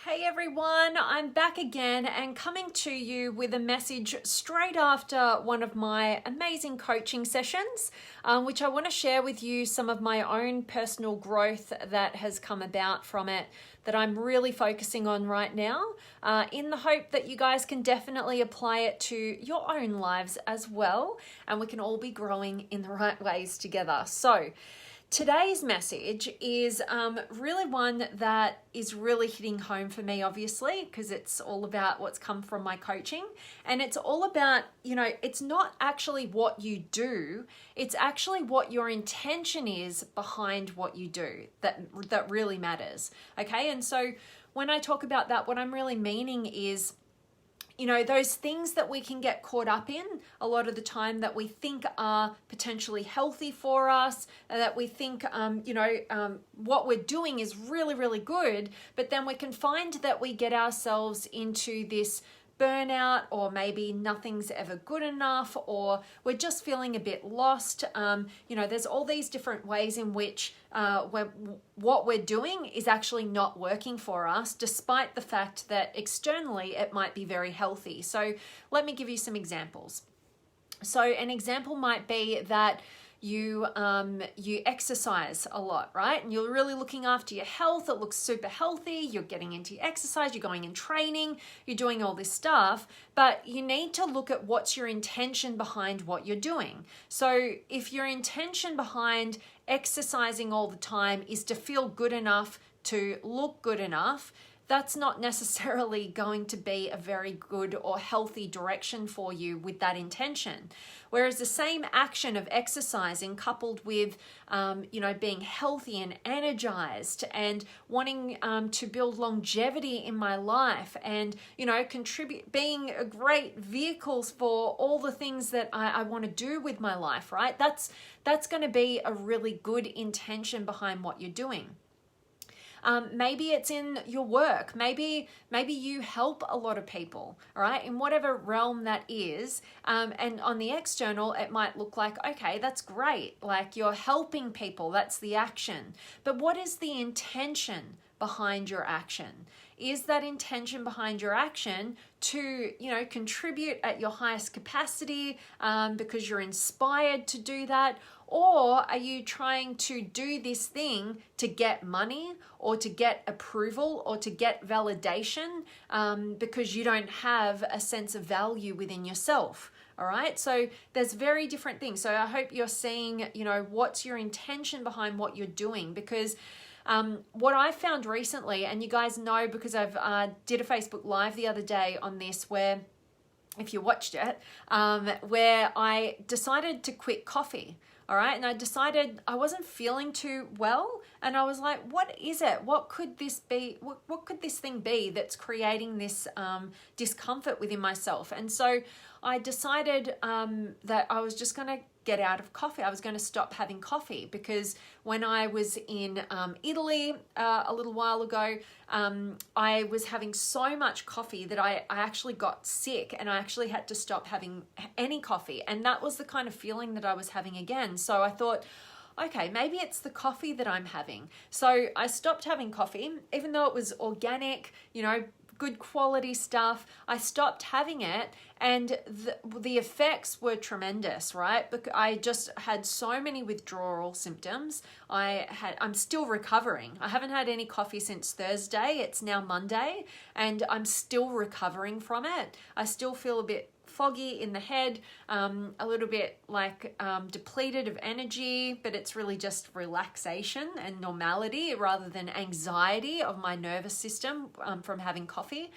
Hey everyone, I'm back again and coming to you with a message straight after one of my amazing coaching sessions, which I want to share with you some of my own personal growth that has come about from it that I'm really focusing on right now, in the hope that you guys can definitely apply it to your own lives as well, and we can all be growing in the right ways together. So, today's message is really one that is really hitting home for me, obviously, because it's all about what's come from my coaching. And it's all about, it's not actually what you do, it's actually what your intention is behind what you do that really matters. Okay, and so when I talk about that, what I'm really meaning is, those things that we can get caught up in a lot of the time that we think are potentially healthy for us, that we think, what we're doing is really, really good, but then we can find that we get ourselves into this burnout, or maybe nothing's ever good enough, or we're just feeling a bit lost. There's all these different ways in which what we're doing is actually not working for us, despite the fact that externally it might be very healthy. So let me give you some examples. So an example might be that you exercise a lot, right? And you're really looking after your health. It looks super healthy. You're getting into exercise, you're going in training, you're doing all this stuff, but you need to look at what's your intention behind what you're doing. So if your intention behind exercising all the time is to feel good enough, to look good enough, that's not necessarily going to be a very good or healthy direction for you with that intention. Whereas the same action of exercising coupled with, being healthy and energized and wanting to build longevity in my life and, being a great vehicles for all the things that I want to do with my life, right? That's going to be a really good intention behind what you're doing. Maybe it's in your work. Maybe you help a lot of people, all right, in whatever realm that is. And on the external, it might look like, okay, that's great. Like you're helping people, that's the action. But what is the intention behind your action? Is that intention behind your action to, contribute at your highest capacity because you're inspired to do that? Or are you trying to do this thing to get money or to get approval or to get validation because you don't have a sense of value within yourself? All right, so there's very different things. So I hope you're seeing, what's your intention behind what you're doing, because what I found recently, and you guys know because I've did a Facebook Live the other day on this, where if you watched it, where I decided to quit coffee. All right. And I decided I wasn't feeling too well. And I was like, what is it? What could this be? What could this thing be that's creating this discomfort within myself? And so I decided that I was just going to get out of coffee. I was going to stop having coffee, because when I was in Italy a little while ago, I was having so much coffee that I actually got sick, and I actually had to stop having any coffee. And that was the kind of feeling that I was having again. So I thought, okay, maybe it's the coffee that I'm having. So I stopped having coffee, even though it was organic, good quality stuff. I stopped having it, and the effects were tremendous, right? Because I just had so many withdrawal symptoms. I'm still recovering. I haven't had any coffee since Thursday. It's now Monday, and I'm still recovering from it. I still feel a bit foggy in the head, a little bit like depleted of energy, but it's really just relaxation and normality rather than anxiety of my nervous system from having coffee.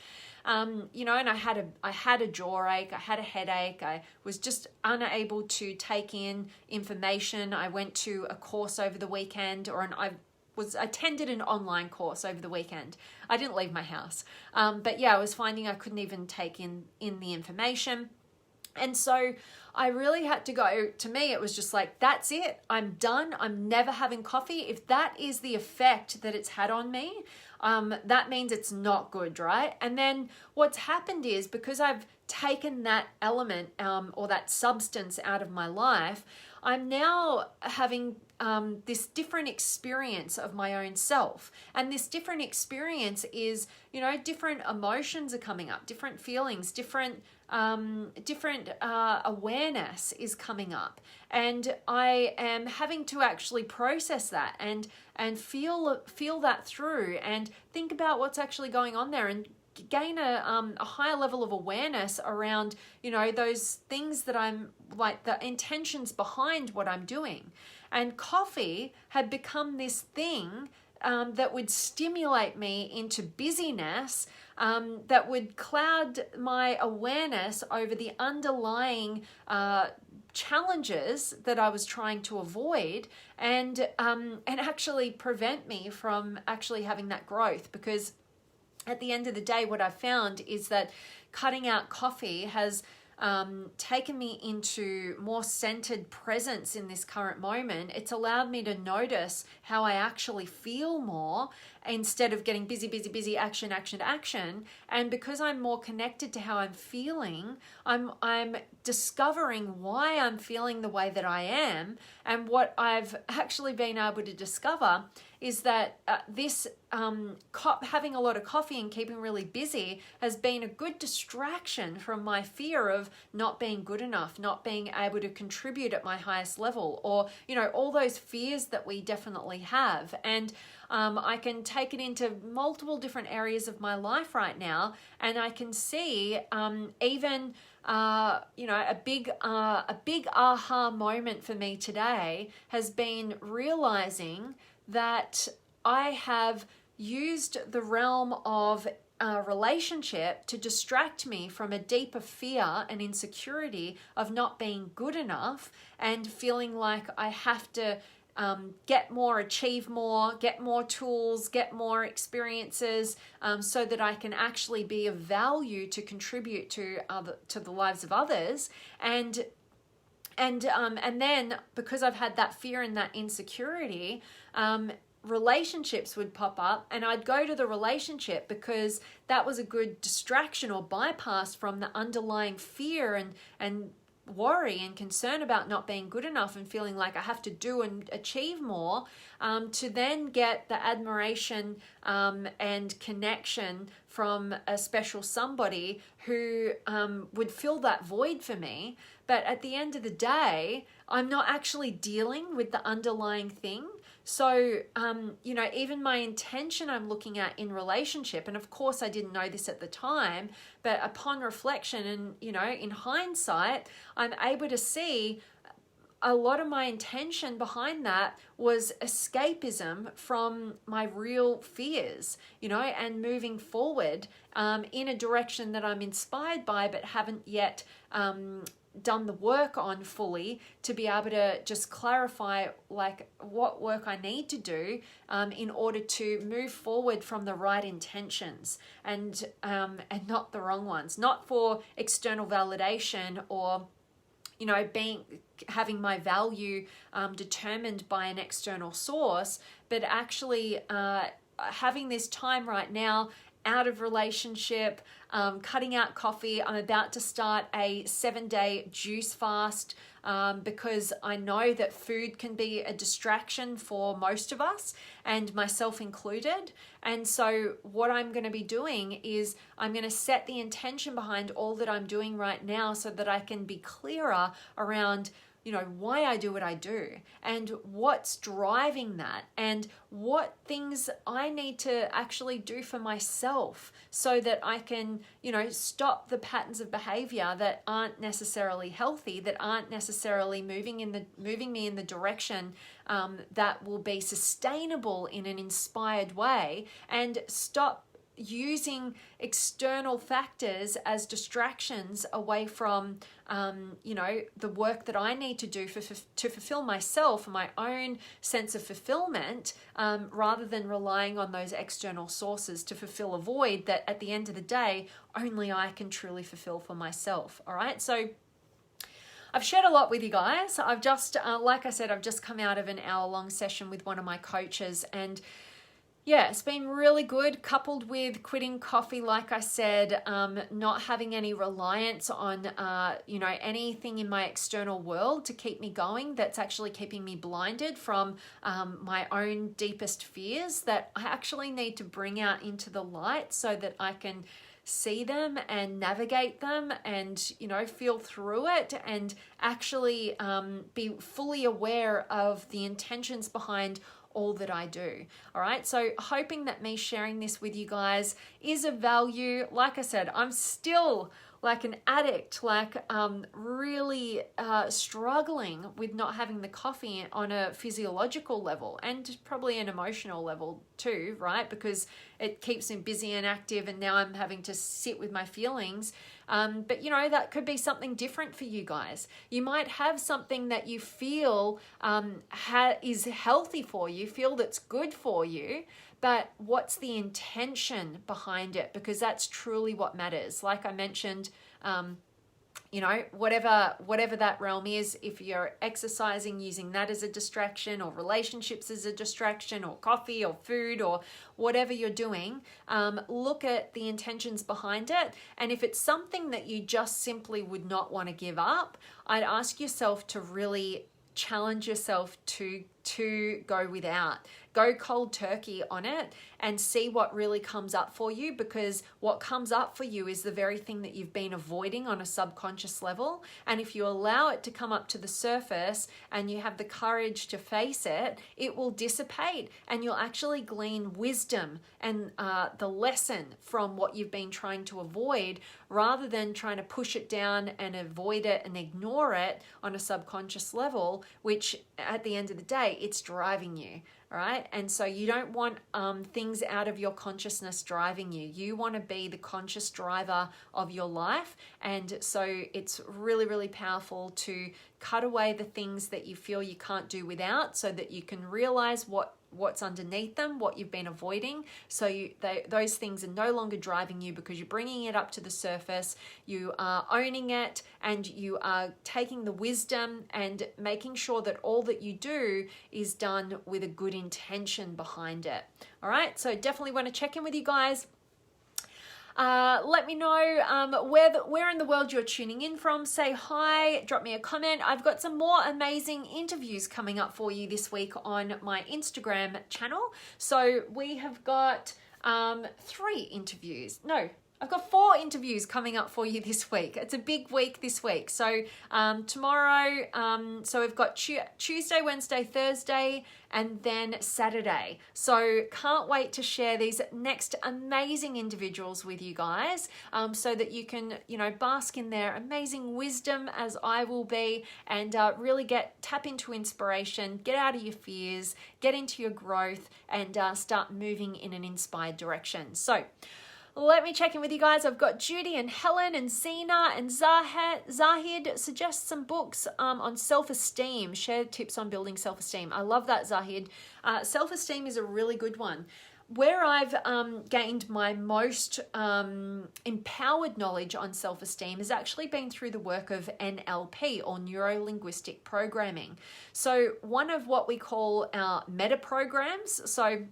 And I had a jaw ache, I had a headache, I was just unable to take in information. I went to a course over the weekend, I attended an online course over the weekend. I didn't leave my house. But yeah, I was finding I couldn't even take in the information. And so I really had to go, to me, it was just like, that's it. I'm done. I'm never having coffee. If that is the effect that it's had on me, that means it's not good, right? And then what's happened is, because I've taken that element or that substance out of my life, I'm now having this different experience of my own self. And this different experience is, different emotions are coming up, different feelings, different awareness is coming up. And I am having to actually process that and feel that through and think about what's actually going on there and gain a higher level of awareness around, those things that I'm like, the intentions behind what I'm doing. And coffee had become this thing that would stimulate me into busyness, that would cloud my awareness over the underlying challenges that I was trying to avoid, and actually prevent me from actually having that growth. Because at the end of the day, what I've found is that cutting out coffee has taken me into more centered presence in this current moment. It's allowed me to notice how I actually feel more instead of getting busy, action. And because I'm more connected to how I'm feeling, I'm discovering why I'm feeling the way that I am. And what I've actually been able to discover is that this having a lot of coffee and keeping really busy has been a good distraction from my fear of not being good enough, not being able to contribute at my highest level, or, all those fears that we definitely have. And I can take it into multiple different areas of my life right now, and I can see even a big aha moment for me today has been realizing that I have used the realm of relationship to distract me from a deeper fear and insecurity of not being good enough and feeling like I have to get more, achieve more, get more tools, get more experiences, so that I can actually be of value to contribute to the lives of others. And then because I've had that fear and that insecurity, relationships would pop up, and I'd go to the relationship because that was a good distraction or bypass from the underlying fear and worry and concern about not being good enough and feeling like I have to do and achieve more, to then get the admiration and connection from a special somebody who would fill that void for me. But at the end of the day, I'm not actually dealing with the underlying thing. So, even my intention I'm looking at in relationship, and of course I didn't know this at the time, but upon reflection and, in hindsight, I'm able to see a lot of my intention behind that was escapism from my real fears, and moving forward in a direction that I'm inspired by, but haven't yet done the work on fully to be able to just clarify like what work I need to do in order to move forward from the right intentions and not the wrong ones, not for external validation or having my value determined by an external source, but actually having this time right now out of relationship, cutting out coffee. I'm about to start a 7-day juice fast because I know that food can be a distraction for most of us, and myself included. And so what I'm going to be doing is I'm going to set the intention behind all that I'm doing right now so that I can be clearer around why I do what I do and what's driving that and what things I need to actually do for myself so that I can, stop the patterns of behavior that aren't necessarily healthy, that aren't necessarily moving me in the direction that will be sustainable in an inspired way, and stop using external factors as distractions away from the work that I need to do to fulfill myself and my own sense of fulfillment, rather than relying on those external sources to fulfill a void that at the end of the day only I can truly fulfill for myself. All right, so I've shared a lot with you guys. I've just like I said, I've just come out of an hour-long session with one of my coaches, and Yeah, it's been really good, coupled with quitting coffee, like I said, not having any reliance on, anything in my external world to keep me going that's actually keeping me blinded from my own deepest fears that I actually need to bring out into the light so that I can see them and navigate them and, feel through it and actually be fully aware of the intentions behind all that I do. All right. So hoping that me sharing this with you guys is of value. Like I said, I'm still like an addict, really struggling with not having the coffee on a physiological level and probably an emotional level too, right? Because it keeps me busy and active, and now I'm having to sit with my feelings. But that could be something different for you guys. You might have something that you feel is healthy for you, feel that's good for you, but what's the intention behind it? Because that's truly what matters. Like I mentioned, whatever that realm is, if you're exercising, using that as a distraction, or relationships as a distraction, or coffee or food, or whatever you're doing, look at the intentions behind it. And if it's something that you just simply would not want to give up, I'd ask yourself to really challenge yourself to go without. Go cold turkey on it and see what really comes up for you, because what comes up for you is the very thing that you've been avoiding on a subconscious level. And if you allow it to come up to the surface and you have the courage to face it, it will dissipate and you'll actually glean wisdom and the lesson from what you've been trying to avoid, rather than trying to push it down and avoid it and ignore it on a subconscious level, which at the end of the day, it's driving you. All right. And so you don't want things out of your consciousness driving you. You want to be the conscious driver of your life. And so it's really, really powerful to cut away the things that you feel you can't do without, so that you can realize what's underneath them, what you've been avoiding. So those things are no longer driving you, because you're bringing it up to the surface, you are owning it, and you are taking the wisdom and making sure that all that you do is done with a good intention behind it. All right, so definitely want to check in with you guys. Let me know where in the world you're tuning in from. Say hi, drop me a comment. I've got some more amazing interviews coming up for you this week on my Instagram channel. So we have got 3 interviews. No, I've got 4 interviews coming up for you this week. It's a big week this week. So tomorrow, so we've got Tuesday, Wednesday, Thursday, and then Saturday. So can't wait to share these next amazing individuals with you guys, so that you can, bask in their amazing wisdom, as I will be, and really tap into inspiration, get out of your fears, get into your growth, and start moving in an inspired direction. So let me check in with you guys. I've got Judy and Helen and Zena and Zahid suggest some books on self-esteem, share tips on building self-esteem. I love that, Zahid. Self-esteem is a really good one. Where I've gained my most empowered knowledge on self-esteem has actually been through the work of NLP, or neuro-linguistic programming. So one of what we call our meta programs, so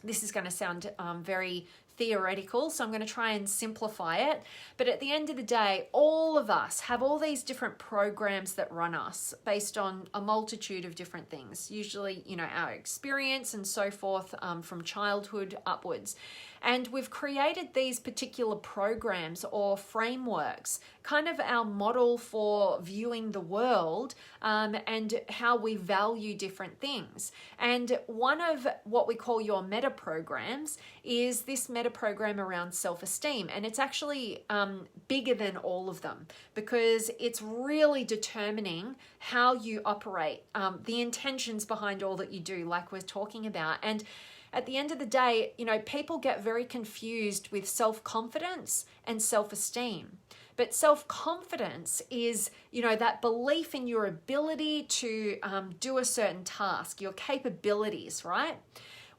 this is going to sound very theoretical, so I'm going to try and simplify it. But at the end of the day, all of us have all these different programs that run us based on a multitude of different things, usually, our experience and so forth, from childhood upwards. And we've created these particular programs or frameworks, kind of our model for viewing the world, and how we value different things. And one of what we call your meta programs is this meta program around self-esteem. And it's actually bigger than all of them, because it's really determining how you operate, the intentions behind all that you do, like we're talking about. And at the end of the day, people get very confused with self-confidence and self-esteem. But self-confidence is, that belief in your ability to do a certain task, your capabilities, right?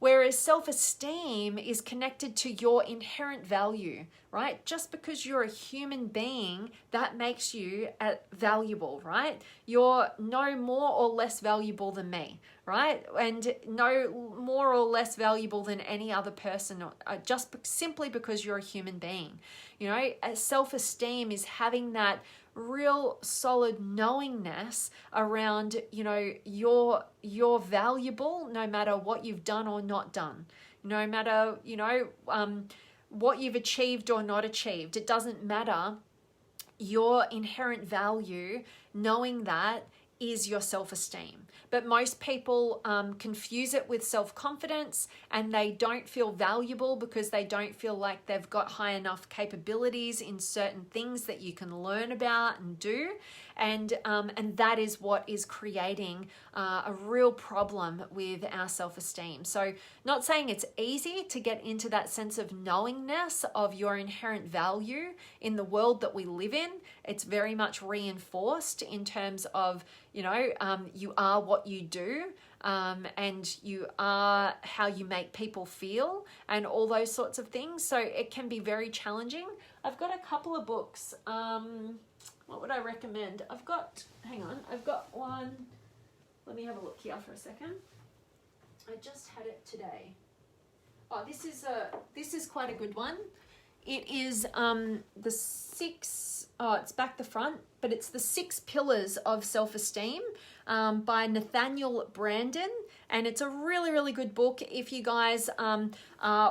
Whereas self-esteem is connected to your inherent value, right? Just because you're a human being, that makes you valuable, right? You're no more or less valuable than me, right? And no more or less valuable than any other person, just simply because you're a human being. You know, self-esteem is having that real solid knowingness around, you know, you're valuable no matter what you've done or not done, no matter, you know, what you've achieved or not achieved. It doesn't matter. Your inherent value, knowing that, is your self-esteem. But most people confuse it with self-confidence, and they don't feel valuable because they don't feel like they've got high enough capabilities in certain things that you can learn about and do. And that is what is creating a real problem with our self-esteem. So not saying it's easy to get into that sense of knowingness of your inherent value in the world that we live in. It's very much reinforced in terms of, you know, you are what you do, and you are how you make people feel, and all those sorts of things. So it can be very challenging. I've got a couple of books. What would I recommend? I've got one. Let me have a look here for a second. I just had it today. Oh, this is quite a good one. It is the 6, it's back the front, but it's the 6 Pillars of Self-Esteem by Nathaniel Branden. And it's a really, really good book if you guys are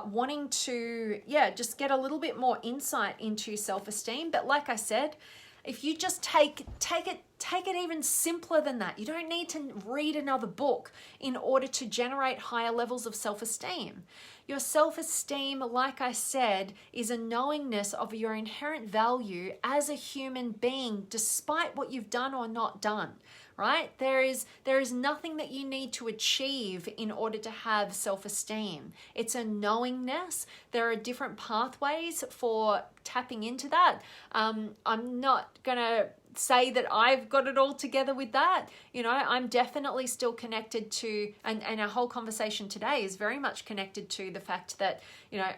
wanting to, just get a little bit more insight into self-esteem. But like I said, if you just take it even simpler than that. You don't need to read another book in order to generate higher levels of self-esteem. Your self-esteem, like I said, is a knowingness of your inherent value as a human being, despite what you've done or not done, right? There is nothing that you need to achieve in order to have self-esteem. It's a knowingness. There are different pathways for tapping into that. I'm not going to say that I've got it all together with that. You know, I'm definitely still connected to, and our whole conversation today is very much connected to the fact that, you know,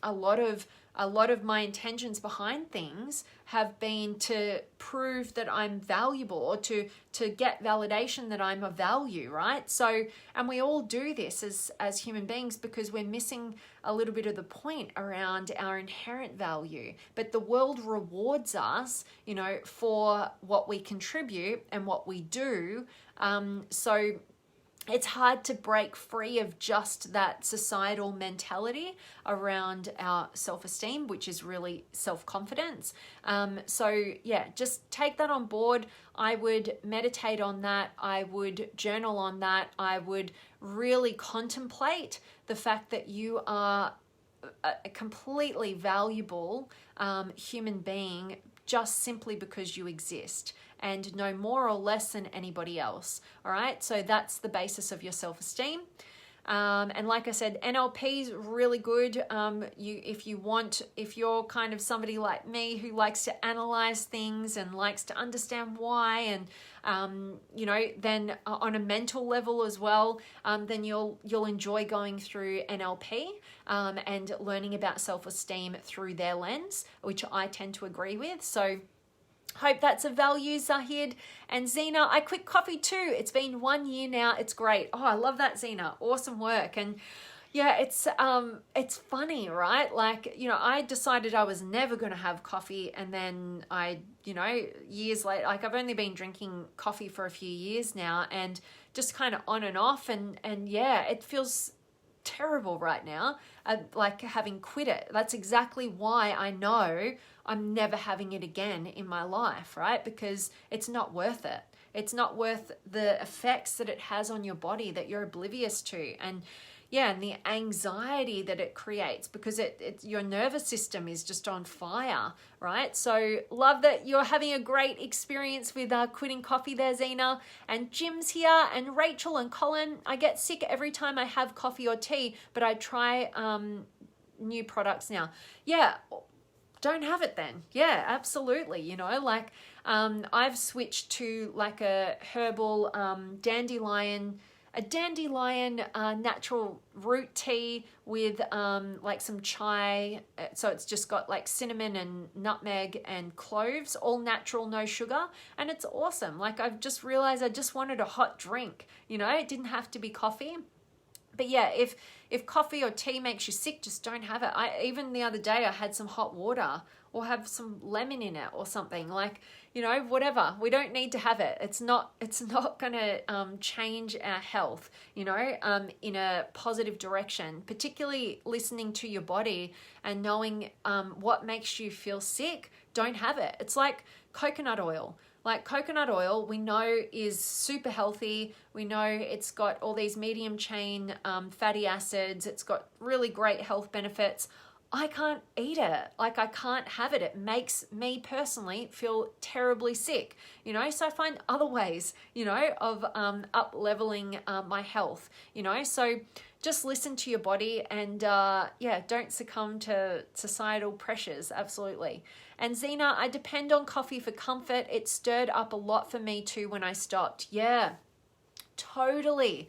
a lot of my intentions behind things have been to prove that I'm valuable, or to get validation that I'm of value, right? So, and we all do this as human beings because we're missing a little bit of the point around our inherent value. But the world rewards us, you know, for what we contribute and what we do. So it's hard to break free of just that societal mentality around our self-esteem, which is really self-confidence. So yeah, just take that on board. I would meditate on that. I would journal on that. I would really contemplate the fact that you are a completely valuable human being just simply because you exist, and no more or less than anybody else. All right, so that's the basis of your self-esteem. And like I said, NLP is really good. If you're kind of somebody like me who likes to analyze things and likes to understand why, and you know, then on a mental level as well, then you'll enjoy going through NLP and learning about self-esteem through their lens, which I tend to agree with. So hope that's of value, Zahid. And Zena, I quit coffee too. It's been 1 year now. It's great. Oh, I love that, Zena. Awesome work. And yeah, it's funny, right? Like, you know, I decided I was never going to have coffee, and then I, you know, years later, like I've only been drinking coffee for a few years now, and just kind of on and off, and yeah, it feels terrible right now, like having quit it. That's exactly why I know I'm never having it again in my life, right? Because it's not worth it. It's not worth the effects that it has on your body that you're oblivious to. And yeah, and the anxiety that it creates, because your nervous system is just on fire, right? So love that you're having a great experience with quitting coffee there, Zena. And Jim's here, and Rachel and Colin. I get sick every time I have coffee or tea, but I try new products now. Yeah, don't have it then. Yeah, absolutely. You know, like I've switched to like a herbal dandelion a dandelion natural root tea with like some chai. So it's just got like cinnamon and nutmeg and cloves, all natural, no sugar. And it's awesome. Like I've just realized I just wanted a hot drink, you know, it didn't have to be coffee. But yeah, if coffee or tea makes you sick, just don't have it. Even the other day I had some hot water or have some lemon in it or something, like, you know, whatever. We don't need to have it. It's not going to change our health, you know, in a positive direction, particularly listening to your body and knowing what makes you feel sick. Don't have it. It's like coconut oil. Like coconut oil, we know is super healthy. We know it's got all these medium chain fatty acids. It's got really great health benefits. I can't eat it. Like I can't have it. It makes me personally feel terribly sick, you know? So I find other ways, you know, of up leveling my health, you know? So just listen to your body and yeah, don't succumb to societal pressures. Absolutely. And Zena, I depend on coffee for comfort. It stirred up a lot for me too when I stopped. Yeah, totally.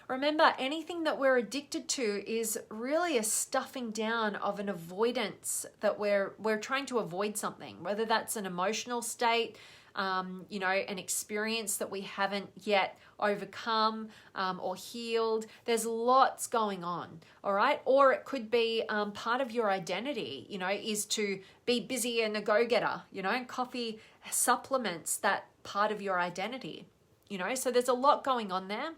Remember, anything that we're addicted to is really a stuffing down of an avoidance that we're trying to avoid something, whether that's an emotional state, you know, an experience that we haven't yet overcome or healed. There's lots going on, all right? Or it could be part of your identity, you know, is to be busy and a go-getter, you know, and coffee supplements that part of your identity, you know? So there's a lot going on there.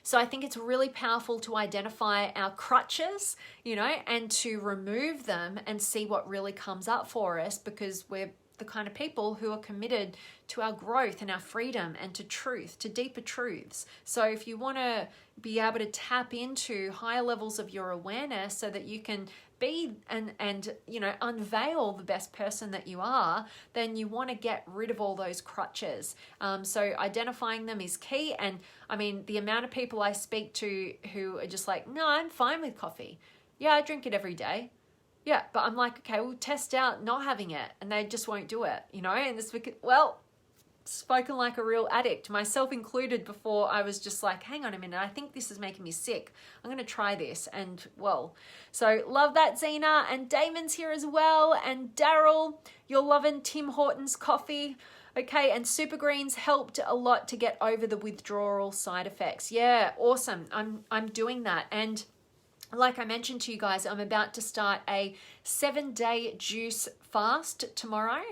So I think it's really powerful to identify our crutches, you know, and to remove them and see what really comes up for us, because we're the kind of people who are committed to our growth and our freedom and to truth, to deeper truths. So if you want to be able to tap into higher levels of your awareness so that you can be and you know, unveil the best person that you are, then you want to get rid of all those crutches. So identifying them is key. And I mean, the amount of people I speak to who are just like, no, I'm fine with coffee. Yeah, I drink it every day. Yeah, but I'm like, okay, we'll test out not having it, and they just won't do it, you know? And this, well, spoken like a real addict, myself included. Before I was just like, hang on a minute, I think this is making me sick. I'm going to try this. And well, so love that, Zena. And Damon's here as well. And Daryl, you're loving Tim Hortons coffee. Okay, and Super Greens helped a lot to get over the withdrawal side effects. Yeah, awesome. I'm doing that. And like I mentioned to you guys, I'm about to start a 7-day juice fast tomorrow.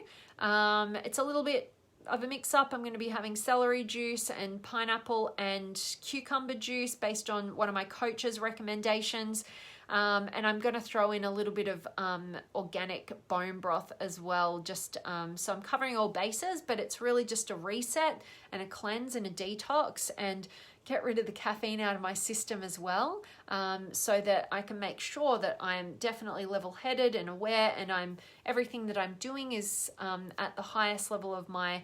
It's a little bit of a mix up. I'm going to be having celery juice and pineapple and cucumber juice based on one of my coach's recommendations. And I'm going to throw in a little bit of organic bone broth as well. Just so I'm covering all bases, but it's really just a reset and a cleanse and a detox, and get rid of the caffeine out of my system as well, so that I can make sure that I'm definitely level-headed and aware, and everything that I'm doing is at the highest level of my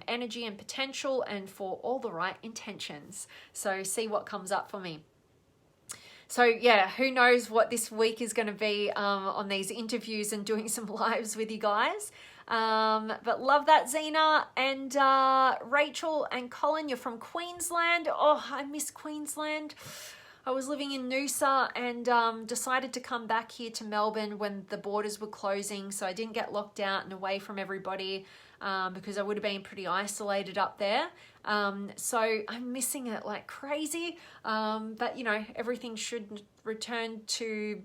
energy and potential, and for all the right intentions. So see what comes up for me. So yeah, who knows what this week is going to be on these interviews and doing some lives with you guys. But love that, Zena. And Rachel and Colin, you're from Queensland. Oh, I miss Queensland. I was living in Noosa and decided to come back here to Melbourne when the borders were closing, so I didn't get locked out and away from everybody, because I would have been pretty isolated up there. So I'm missing it like crazy. But you know, everything should return to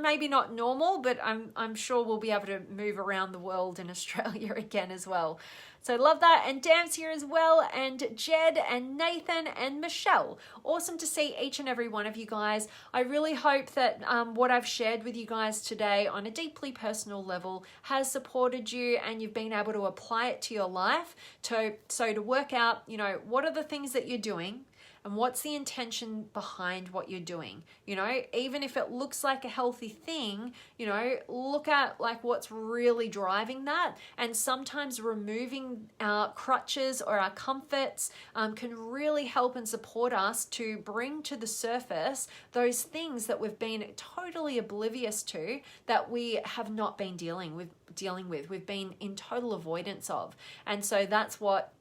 maybe not normal, but I'm sure we'll be able to move around the world in Australia again as well. So love that. And Dam's here as well, and Jed and Nathan and Michelle. Awesome to see each and every one of you guys. I really hope that what I've shared with you guys today on a deeply personal level has supported you, and you've been able to apply it to your life so to work out, you know, what are the things that you're doing and what's the intention behind what you're doing. You know, even if it looks like a healthy thing, you know, look at like what's really driving that. And sometimes removing our crutches or our comforts can really help and support us to bring to the surface those things that we've been totally oblivious to, that we have not been dealing with, we've been in total avoidance of. And so that's what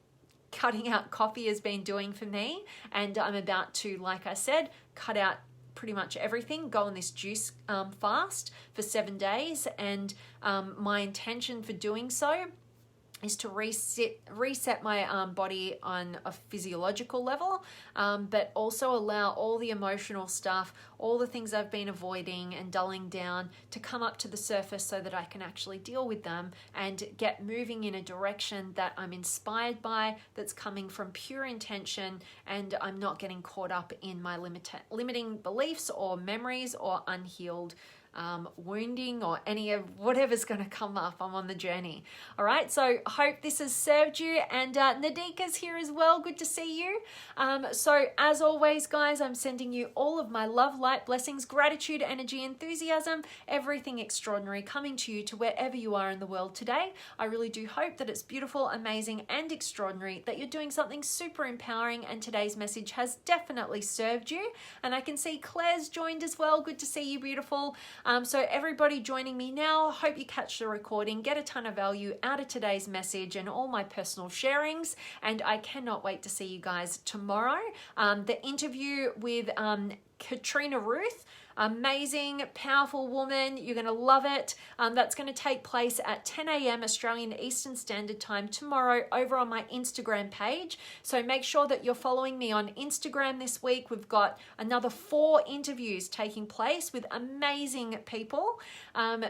cutting out coffee has been doing for me, and I'm about to, like I said, cut out pretty much everything, go on this juice fast for 7 days, and my intention for doing so is to reset my body on a physiological level, but also allow all the emotional stuff, all the things I've been avoiding and dulling down to come up to the surface so that I can actually deal with them and get moving in a direction that I'm inspired by, that's coming from pure intention, and I'm not getting caught up in my limiting beliefs or memories or unhealed wounding or any of whatever's going to come up. I'm on the journey. All right, so hope this has served you, and Nadika's here as well. Good to see you. So as always, guys, I'm sending you all of my love, light, blessings, gratitude, energy, enthusiasm, everything extraordinary coming to you to wherever you are in the world today. I really do hope that it's beautiful, amazing, and extraordinary, that you're doing something super empowering, and today's message has definitely served you. And I can see Claire's joined as well. Good to see you, beautiful. So everybody joining me now, hope you catch the recording, get a ton of value out of today's message and all my personal sharings. And I cannot wait to see you guys tomorrow. The interview with Katrina Ruth, amazing, powerful woman. You're going to love it. That's going to take place at 10 a.m. Australian Eastern Standard Time tomorrow over on my Instagram page. So make sure that you're following me on Instagram this week. We've got another 4 interviews taking place with amazing people.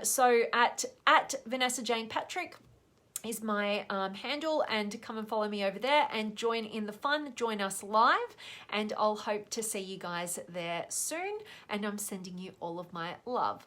So at Vanessa Jane Patrick is my handle, and come and follow me over there and join in the fun, join us live, and I'll hope to see you guys there soon, and I'm sending you all of my love.